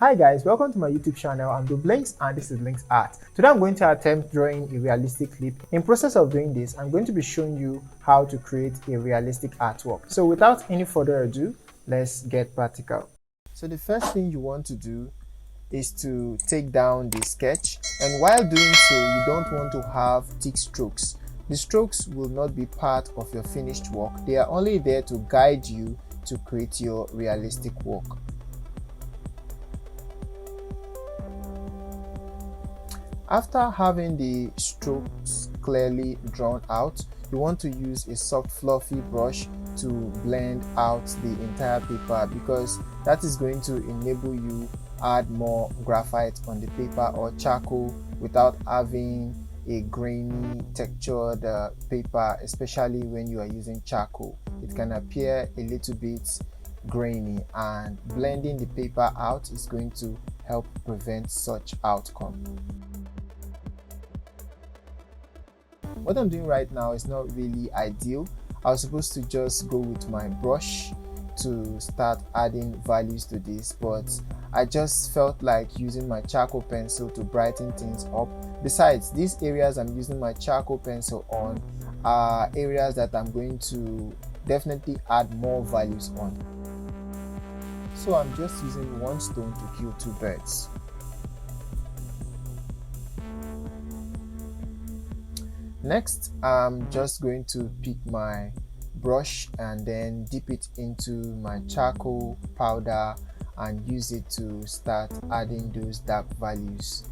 Hi guys, welcome to my YouTube channel. I'm Blinks and this is Blinks Art. Today I'm going to attempt drawing a realistic lip. In process of doing this, I'm going to be showing you how to create a realistic artwork. So without any further ado, let's get practical. So the first thing you want to do is to take down the sketch, and while doing so, you don't want to have thick strokes. The strokes will not be part of your finished work. They are only there to guide you to create your realistic work. After having the strokes clearly drawn out, you want to use a soft fluffy brush to blend out the entire paper, because that is going to enable you add more graphite on the paper or charcoal without having a grainy textured paper, especially when you are using charcoal. It can appear a little bit grainy, and blending the paper out is going to help prevent such outcome. What I'm doing right now is not really ideal. I was supposed to just go with my brush to start adding values to this, but I just felt like using my charcoal pencil to brighten things up. Besides, these areas I'm using my charcoal pencil on are areas that I'm going to definitely add more values on. So I'm just using one stone to kill two birds. Next, I'm just going to pick my brush and then dip it into my charcoal powder and use it to start adding those dark values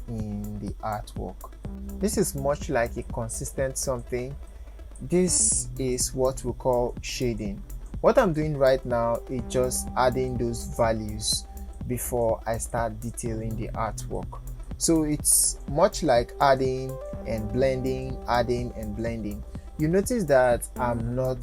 in the artwork. This is much like a consistent something. This is what we call shading. What I'm doing right now is just adding those values before I start detailing the artwork. So it's much like adding and blending, adding and blending. You notice that I'm not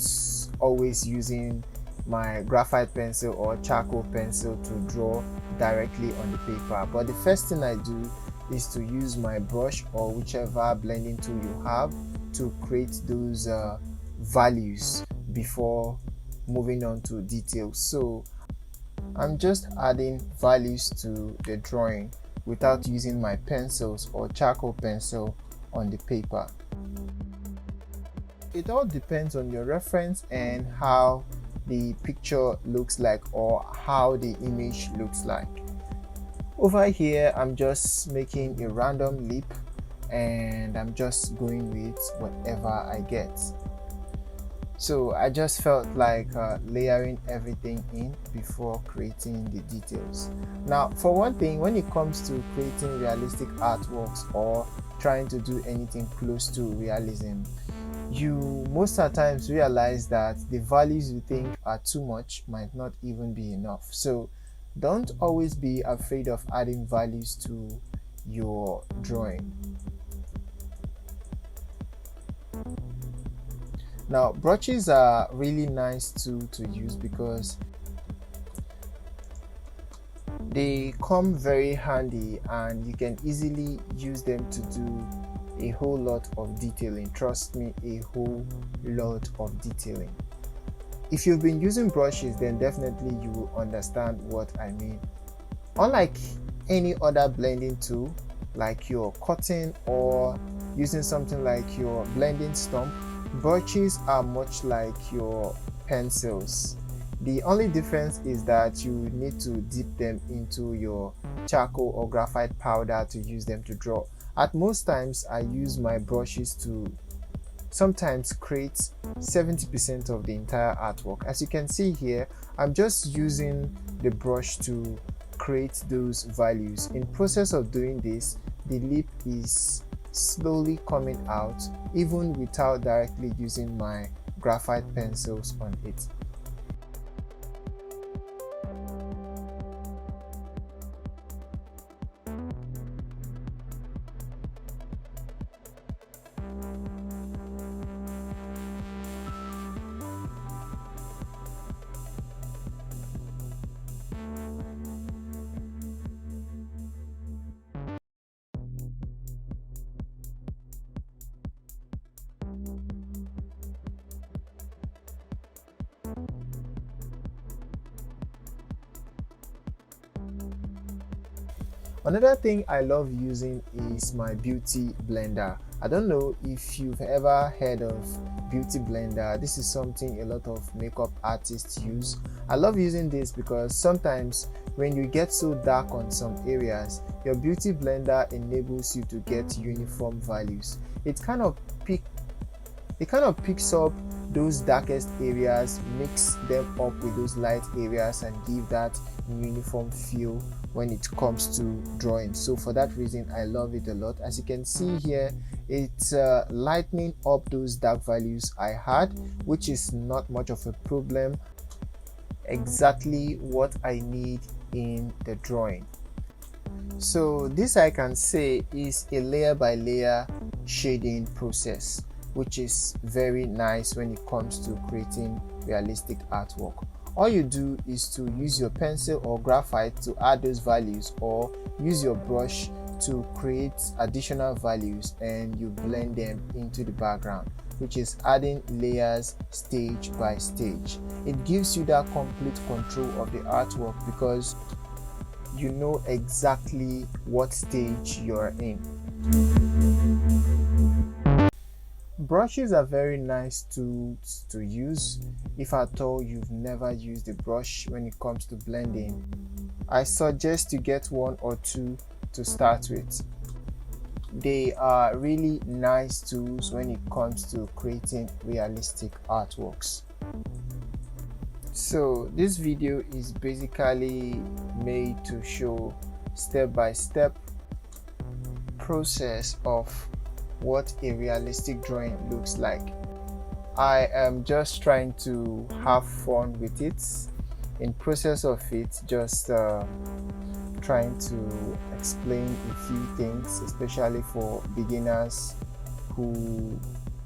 always using my graphite pencil or charcoal pencil to draw directly on the paper, but the first thing I do is to use my brush or whichever blending tool you have to create those values before moving on to details. So I'm just adding values to the drawing without using my pencils or charcoal pencil on the paper. It all depends on your reference and how the picture looks like or how the image looks like. Over here, I'm just making a random lip and I'm just going with whatever I get. So I just felt like layering everything in before creating the details. Now, for one thing, when it comes to creating realistic artworks or trying to do anything close to realism, you most of the times realize that the values you think are too much might not even be enough. So don't always be afraid of adding values to your drawing. Now, brushes are really nice to use because they come very handy and you can easily use them to do a whole lot of detailing. Trust me, a whole lot of detailing. If you've been using brushes, then definitely you will understand what I mean. Unlike any other blending tool, like your cutting or using something like your blending stump, brushes are much like your pencils. The only difference is that you need to dip them into your charcoal or graphite powder to use them to draw. At most times, I use my brushes to sometimes create 70% of the entire artwork. As you can see here, I'm just using the brush to create those values. In process of doing this, the lip is slowly coming out even without directly using my graphite pencils on it. Another thing I love using is my beauty blender. I don't know if you've ever heard of beauty blender. This is something a lot of makeup artists use. I love using this because sometimes when you get so dark on some areas, your beauty blender enables you to get uniform values. It kind of picks up those darkest areas, mix them up with those light areas, and give that uniform feel when it comes to drawing. So for that reason, I love it a lot. As you can see here, it's lightening up those dark values I had, which is not much of a problem. Exactly what I need in the drawing. So this, I can say, is a layer by layer shading process, which is very nice when it comes to creating realistic artwork. All you do is to use your pencil or graphite to add those values, or use your brush to create additional values, and you blend them into the background, which is adding layers stage by stage. It gives you that complete control of the artwork because you know exactly what stage you're in. Brushes are very nice tools to use if at all you've never used a brush when it comes to blending. I suggest you get one or two to start with. They are really nice tools when it comes to creating realistic artworks. So this video is basically made to show step-by-step process of what a realistic drawing looks like. I am just trying to have fun with it. In process of it, just trying to explain a few things, especially for beginners who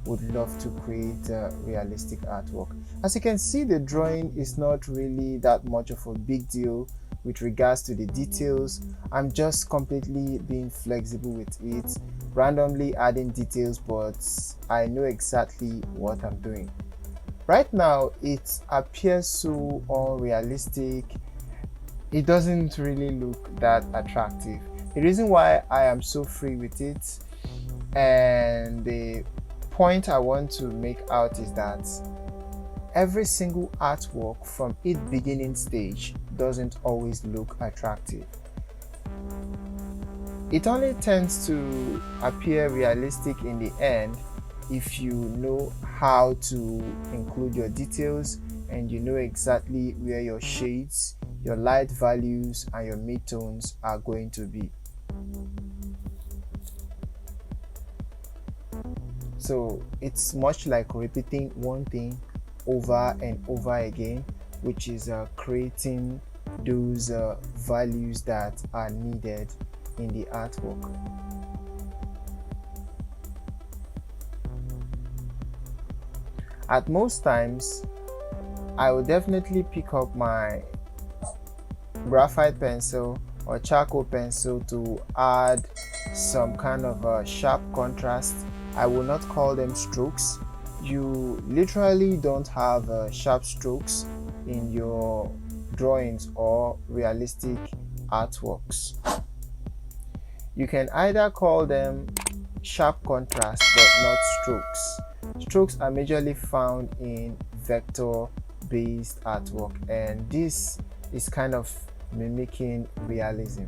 would love to create realistic artwork. As you can see, the drawing is not really that much of a big deal with regards to the details. I'm just completely being flexible with it, randomly adding details, but I know exactly what I'm doing. Right now it appears so unrealistic. It doesn't really look that attractive. The reason why I am so free with it, and the point I want to make out, is that every single artwork from its beginning stage doesn't always look attractive. It only tends to appear realistic in the end if you know how to include your details, and you know exactly where your shades, your light values, and your midtones are going to be. So it's much like repeating one thing over and over again, which is creating those values that are needed in the artwork. At most times, I will definitely pick up my graphite pencil or charcoal pencil to add some kind of sharp contrast. I will not call them strokes. You literally don't have sharp strokes in your drawings or realistic artworks. You can either call them sharp contrast but not strokes. Strokes are majorly found in vector-based artwork, and this is kind of mimicking realism.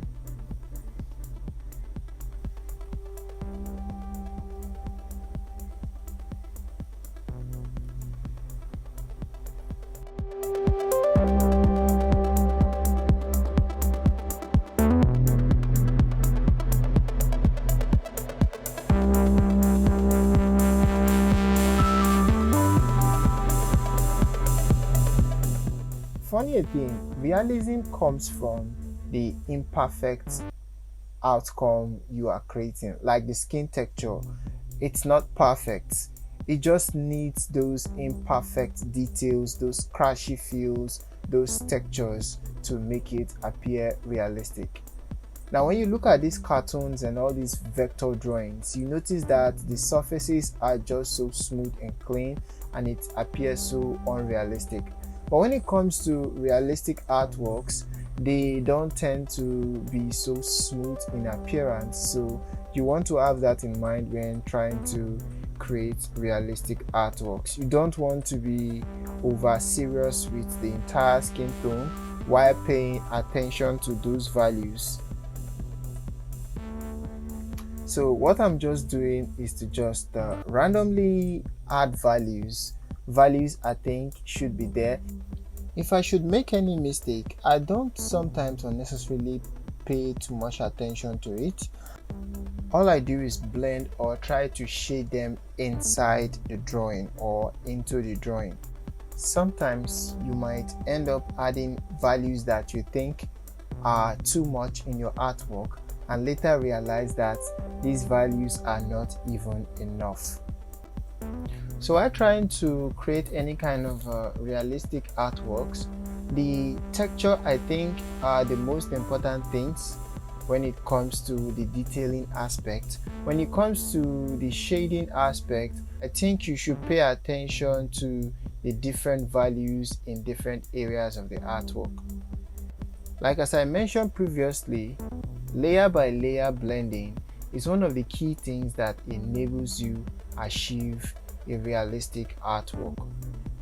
Funny thing, realism comes from the imperfect outcome you are creating. Like the skin texture, it's not perfect. It just needs those imperfect details, those scratchy feels, those textures to make it appear realistic. Now when you look at these cartoons and all these vector drawings, you notice that the surfaces are just so smooth and clean, and it appears so unrealistic. But when it comes to realistic artworks, they don't tend to be so smooth in appearance. So you want to have that in mind when trying to create realistic artworks. You don't want to be over serious with the entire skin tone while paying attention to those values. So what I'm just doing is to just randomly add values I think should be there. If I should make any mistake, I don't sometimes unnecessarily pay too much attention to it. All I do is blend or try to shade them inside the drawing or into the drawing. Sometimes you might end up adding values that you think are too much in your artwork and later realize that these values are not even enough. So while trying to create any kind of realistic artworks, the texture I think are the most important things when it comes to the detailing aspect. When it comes to the shading aspect, I think you should pay attention to the different values in different areas of the artwork. Like as I mentioned previously, layer by layer blending is one of the key things that enables you achieve a realistic artwork,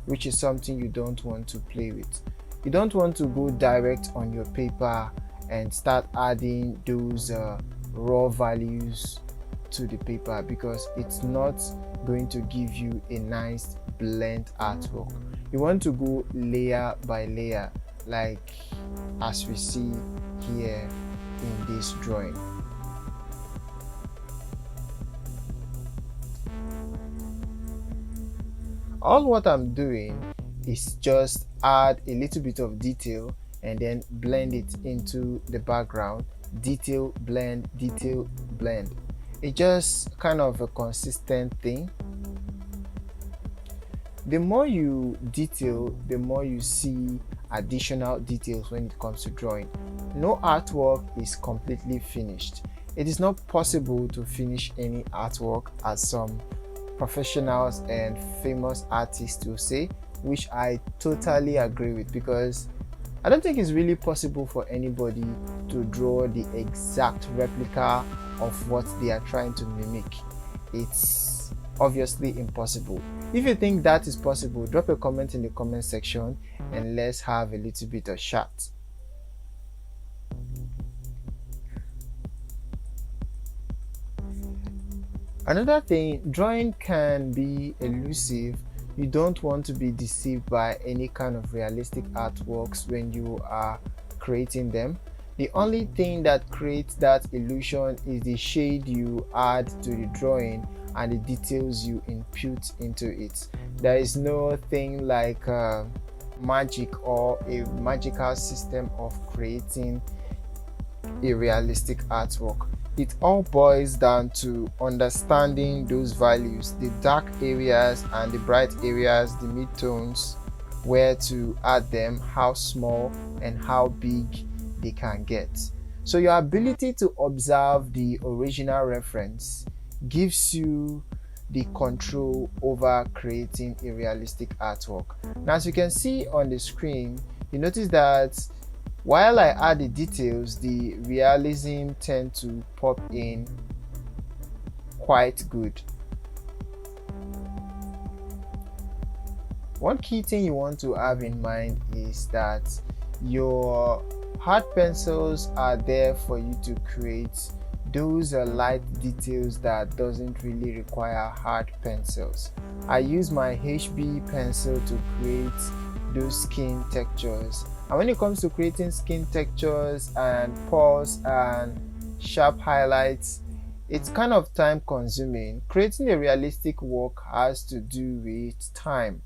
which is something you don't want to play with. You don't want to go direct on your paper and start adding those raw values to the paper, because it's not going to give you a nice blend artwork. You want to go layer by layer, like as we see here in this drawing. All what I'm doing is just add a little bit of detail and then blend it into the background. Detail, blend, detail, blend. It's just kind of a consistent thing. The more you detail, the more you see additional details when it comes to drawing. No artwork is completely finished. It is not possible to finish any artwork, as some professionals and famous artists will say, which I totally agree with, because I don't think it's really possible for anybody to draw the exact replica of what they are trying to mimic. It's obviously impossible. If you think that is possible, drop a comment in the comment section and let's have a little bit of chat. Another thing, drawing can be elusive. You don't want to be deceived by any kind of realistic artworks when you are creating them. The only thing that creates that illusion is the shade you add to the drawing and the details you input into it. There is no thing like magic or a magical system of creating a realistic artwork. It all boils down to understanding those values, the dark areas and the bright areas, the midtones, where to add them, how small and how big they can get. So your ability to observe the original reference gives you the control over creating a realistic artwork. Now, as you can see on the screen, you notice that while I add the details, the realism tend to pop in quite good. One key thing you want to have in mind is that your hard pencils are there for you to create those light details that doesn't really require hard pencils. I use my HB pencil to create those skin textures. And when it comes to creating skin textures and pores and sharp highlights, it's kind of time consuming. Creating a realistic work has to do with time.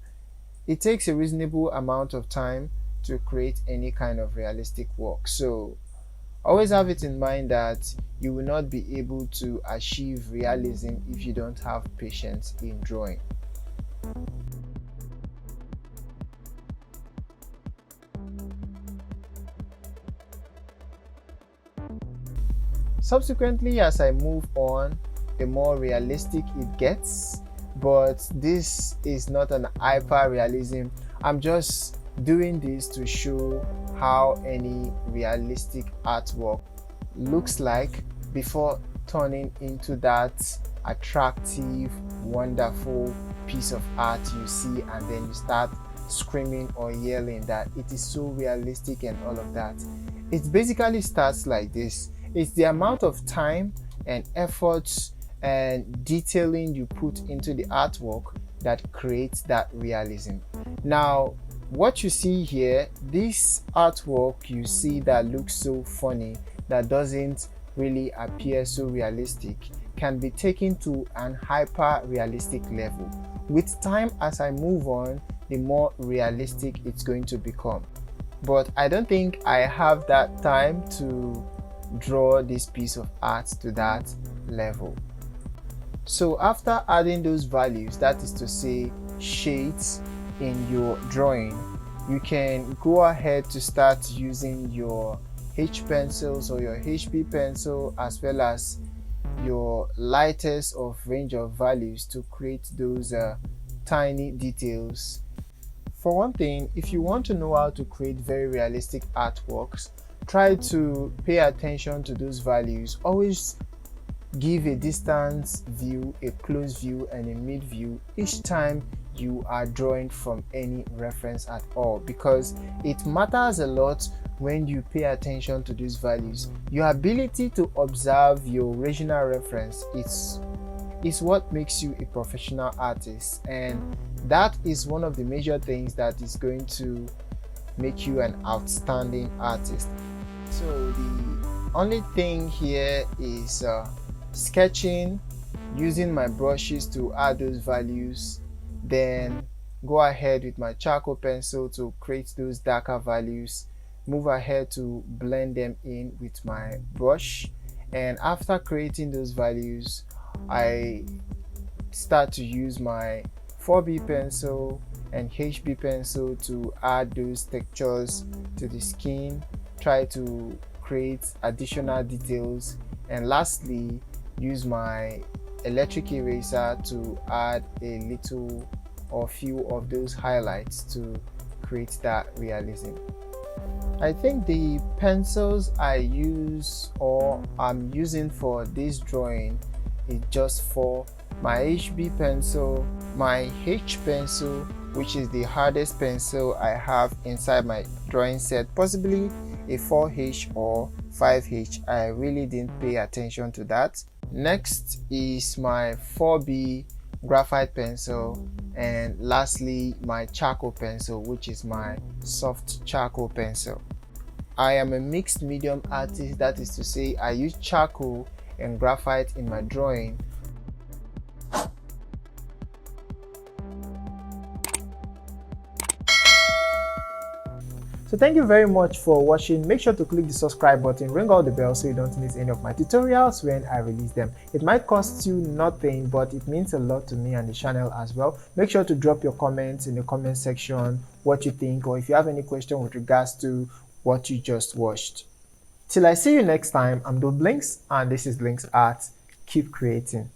It takes a reasonable amount of time to create any kind of realistic work. So always have it in mind that you will not be able to achieve realism if you don't have patience in drawing. Subsequently, as I move on, the more realistic it gets, but this is not an hyper realism. I'm just doing this to show how any realistic artwork looks like before turning into that attractive, wonderful piece of art you see, and then you start screaming or yelling that it is so realistic and all of that. It basically starts like this. It's the amount of time and effort and detailing you put into the artwork that creates that realism. Now, what you see here, this artwork you see that looks so funny, that doesn't really appear so realistic, can be taken to an hyper realistic level. With time, as I move on, the more realistic it's going to become. But I don't think I have that time to draw this piece of art to that level. So after adding those values, that is to say shades in your drawing, you can go ahead to start using your H pencils or your HB pencil, as well as your lightest of range of values to create those tiny details. For one thing, if you want to know how to create very realistic artworks, try to pay attention to those values. Always give a distance view, a close view, and a mid view each time you are drawing from any reference at all, because it matters a lot when you pay attention to these values. Your ability to observe your original reference is what makes you a professional artist, and that is one of the major things that is going to make you an outstanding artist. So the only thing here is sketching, using my brushes to add those values, then go ahead with my charcoal pencil to create those darker values, move ahead to blend them in with my brush, and after creating those values, I start to use my 4B pencil and HB pencil to add those textures to the skin, try to create additional details, and lastly use my electric eraser to add a little or few of those highlights to create that realism. I think the pencils I use or I'm using for this drawing is just for my HB pencil, my H pencil, which is the hardest pencil I have inside my drawing set, possibly a 4H or 5H. I really didn't pay attention to that. Next is my 4B graphite pencil, and lastly my charcoal pencil, which is my soft charcoal pencil. I am a mixed medium artist, that is to say I use charcoal and graphite in my drawing. So thank you very much for watching. Make sure to click the subscribe button, ring all the bell so you don't miss any of my tutorials when I release them. It might cost you nothing, but it means a lot to me and the channel as well. Make sure to drop your comments in the comment section, what you think, or if you have any question with regards to what you just watched. Till I see you next time, I'm Blinks, and this is Blinks Art. Keep creating.